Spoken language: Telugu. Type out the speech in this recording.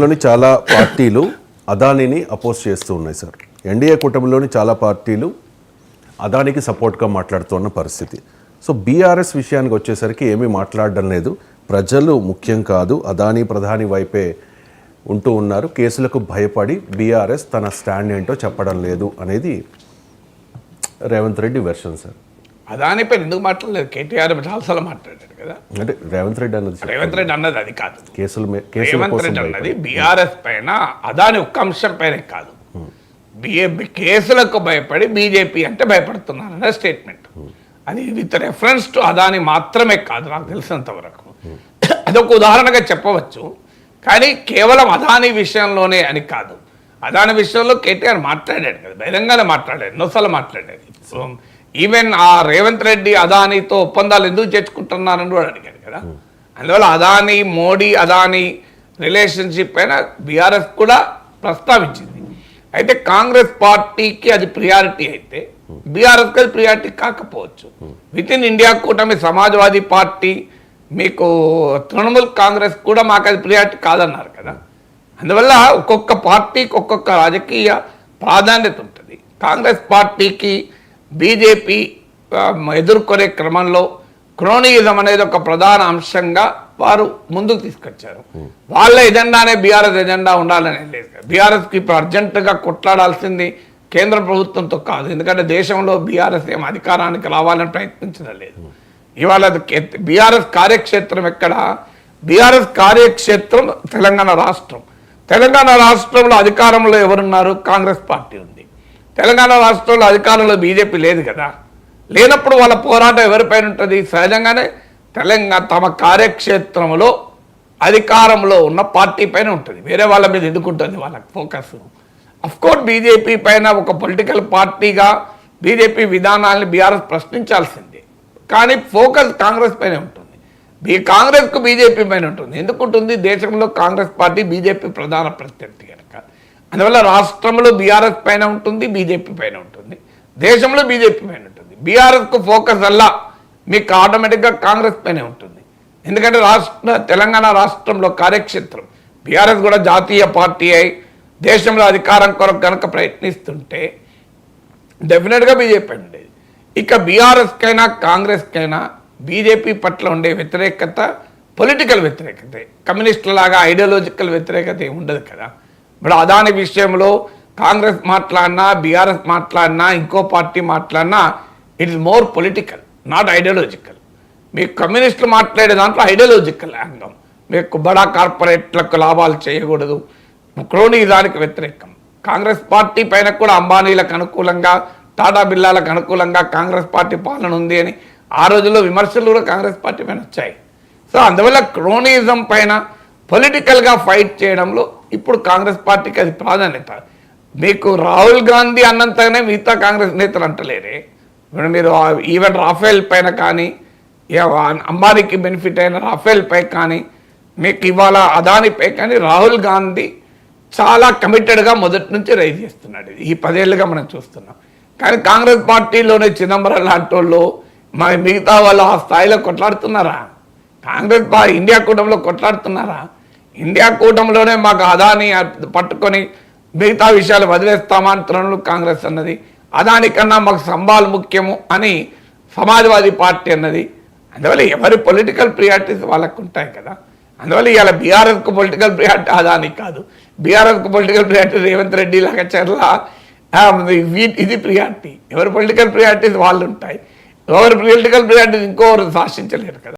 లోని చాలా పార్టీలు అదానిని అపోజ్ చేస్తూ ఉన్నాయి సార్. ఎన్డీఏ కూటమిలోని చాలా పార్టీలు అదానికి సపోర్ట్గా మాట్లాడుతున్న పరిస్థితి. సో బీఆర్ఎస్ విషయానికి వచ్చేసరికి ఏమీ మాట్లాడడం లేదు. ప్రజలు ముఖ్యం కాదు, అదాని ప్రధాని వైపే ఉంటూ ఉన్నారు. కేసులకు భయపడి బీఆర్ఎస్ తన స్టాండ్ ఏంటో చెప్పడం లేదు అనేది రేవంత్ రెడ్డి వెర్షన్ సార్. అదానిపై ఎందుకు మాట్లాడలేదు? కేటీఆర్ చాలాసార్లు మాట్లాడాడు కదా. అంటే రేవంత్ రెడ్డి అన్నది అది కాదు. రేవంత్ రెడ్డి అన్నది బీఆర్ఎస్ పైన అదాని ఒక్క అంశం పైన కాదు, కేసులకు భయపడి బీజేపీ అంటే భయపడుతున్నారనే స్టేట్మెంట్. అది విత్ రెఫరెన్స్ టు అదాని మాత్రమే కాదు, నాకు తెలిసినంత వరకు అదొక ఉదాహరణగా చెప్పవచ్చు. కానీ కేవలం అదాని విషయంలోనే అని కాదు. అదాని విషయంలో కేటీఆర్ మాట్లాడాడు కదా, బహిరంగానే మాట్లాడాడు, ఎన్నోసార్లు మాట్లాడాడు. సో ఈవెన్ ఆ రేవంత్ రెడ్డి అదానితో ఒప్పందాలు ఎందుకు చేర్చుకుంటున్నారని కూడా అడిగాడు కదా. అందువల్ల అదాని మోడీ అదాని రిలేషన్షిప్ పైన బీఆర్ఎస్ కూడా ప్రస్తావించింది. అయితే కాంగ్రెస్ పార్టీకి అది ప్రియారిటీ అయితే బీఆర్ఎస్కి అది ప్రియారిటీ కాకపోవచ్చు. విత్ ఇన్ ఇండియా కూటమి సమాజ్వాదీ పార్టీ, మీకు తృణమూల్ కాంగ్రెస్ కూడా మాకు అది ప్రియారిటీ కాదన్నారు కదా. అందువల్ల ఒక్కొక్క పార్టీకి ఒక్కొక్క రాజకీయ ప్రాధాన్యత ఉంటుంది. కాంగ్రెస్ పార్టీకి బీజేపీ ఎదుర్కొనే క్రమంలో క్రోనీయిజం అనేది ఒక ప్రధాన అంశంగా వారు ముందుకు తీసుకొచ్చారు. వాళ్ళ ఎజెండానే బీఆర్ఎస్ ఎజెండా ఉండాలని లేదు. బీఆర్ఎస్కి ఇప్పుడు అర్జెంటుగా కొట్లాడాల్సింది కేంద్ర ప్రభుత్వంతో కాదు, ఎందుకంటే దేశంలో బీఆర్ఎస్ ఏం అధికారానికి రావాలని ప్రయత్నించడం లేదు. ఇవాళ బీఆర్ఎస్ కార్యక్షేత్రం ఎక్కడ? బీఆర్ఎస్ కార్యక్షేత్రం తెలంగాణ రాష్ట్రం. తెలంగాణ రాష్ట్రంలో అధికారంలో ఎవరున్నారు? కాంగ్రెస్ పార్టీ ఉంది. తెలంగాణ రాష్ట్రంలో అధికారంలో బీజేపీ లేదు కదా. లేనప్పుడు వాళ్ళ పోరాటం ఎవరిపైన ఉంటుంది? సహజంగానే తెలంగాణ తమ కార్యక్షేత్రంలో అధికారంలో ఉన్న పార్టీ పైన ఉంటుంది. వేరే వాళ్ళ మీద ఎందుకుంటుంది వాళ్ళకి ఫోకస్? అఫ్కోర్స్ బీజేపీ పైన ఒక పొలిటికల్ పార్టీగా బీజేపీ విధానాన్ని బీఆర్ఎస్ ప్రశ్నించాల్సిందే, కానీ ఫోకస్ కాంగ్రెస్ పైన ఉంటుంది. కాంగ్రెస్కు బీజేపీ పైన ఉంటుంది. ఎందుకుంటుంది? దేశంలో కాంగ్రెస్ పార్టీ బీజేపీ ప్రధాన ప్రత్యర్థి కనుక. అందువల్ల రాష్ట్రంలో బీఆర్ఎస్ పైన ఉంటుంది, బీజేపీ పైన ఉంటుంది, దేశంలో బీజేపీ పైన ఉంటుంది. బీఆర్ఎస్కు ఫోకస్ అల్లా మీకు ఆటోమేటిక్గా కాంగ్రెస్ పైనే ఉంటుంది. ఎందుకంటే తెలంగాణ రాష్ట్రంలో కార్యక్షేత్రం బీఆర్ఎస్ కూడా జాతీయ పార్టీ అయి దేశంలో అధికారం కొరకు కనుక ప్రయత్నిస్తుంటే డెఫినెట్గా బీజేపీ ఉండేది. ఇక బీఆర్ఎస్కైనా కాంగ్రెస్కైనా బీజేపీ పట్ల ఉండే వ్యతిరేకత పొలిటికల్ వ్యతిరేకత, కమ్యూనిస్టులాగా ఐడియాలజికల్ వ్యతిరేకత ఏమి ఉండదు కదా. ఇప్పుడు అదాని విషయంలో కాంగ్రెస్ మాట్లాడినా, బీఆర్ఎస్ మాట్లాడినా, ఇంకో పార్టీ మాట్లాడినా it is more political, not ideological. మీకు కమ్యూనిస్టులు మాట్లాడే దాంట్లో ఐడియాలజికల్ యాంగం, మీకు బడా కార్పొరేట్లకు లాభాలు చేయకూడదు, క్రోనీజానికి వ్యతిరేకం. కాంగ్రెస్ పార్టీ పైన కూడా అంబానీలకు అనుకూలంగా, టాటా బిర్లాలకు అనుకూలంగా కాంగ్రెస్ పార్టీ పాలన ఉంది అని ఆ రోజుల్లో విమర్శలు కూడా కాంగ్రెస్ పార్టీ పైన వచ్చాయి. సో అందువల్ల క్రోనీజం పైన పొలిటికల్గా ఫైట్ చేయడంలో ఇప్పుడు కాంగ్రెస్ పార్టీకి అది ప్రాధాన్యత. మీకు రాహుల్ గాంధీ అన్నంతగానే మిగతా కాంగ్రెస్ నేతలు అంటలేరే. ఇప్పుడు మీరు ఈవెన్ రాఫేల్ పైన కానీ, అంబానీకి బెనిఫిట్ అయిన రాఫేల్ పై కానీ, మీకు ఇవాళ అదానిపై కానీ రాహుల్ గాంధీ చాలా కమిటెడ్గా మొదటి నుంచి రైజ్ చేస్తున్నాడు. ఈ 10 ఏళ్ళుగా మనం చూస్తున్నాం. కానీ కాంగ్రెస్ పార్టీలోనే చిదంబరం లాంటి వాళ్ళు మిగతా వాళ్ళు ఆ స్థాయిలో కొట్లాడుతున్నారా? కాంగ్రెస్ ఇండియా కూటమిలో కొట్లాడుతున్నారా? ఇండియా కూటమిలోనే మాకు అదాని పట్టుకొని మిగతా విషయాలు వదిలేస్తామా అంటున్నారు కాంగ్రెస్ అన్నది. అదాని కన్నా మాకు సంబాల్ ముఖ్యము అని సమాజ్వాదీ పార్టీ అన్నది. అందువల్ల ఎవరి పొలిటికల్ ప్రియారిటీస్ వాళ్ళకు ఉంటాయి కదా. అందువల్ల ఇవాళ బీఆర్ఎస్కు పొలిటికల్ ప్రియారిటీ అదాని కాదు, బీఆర్ఎస్కు పొలిటికల్ ప్రియారిటీ రేవంత్ రెడ్డి లగచర్ల ఇది ప్రియారిటీ. ఎవరి పొలిటికల్ ప్రియారిటీస్ వాళ్ళు ఉంటాయి, ఎవరి పొలిటికల్ ప్రియారిటీస్ ఇంకోరు శాసించలేరు కదా.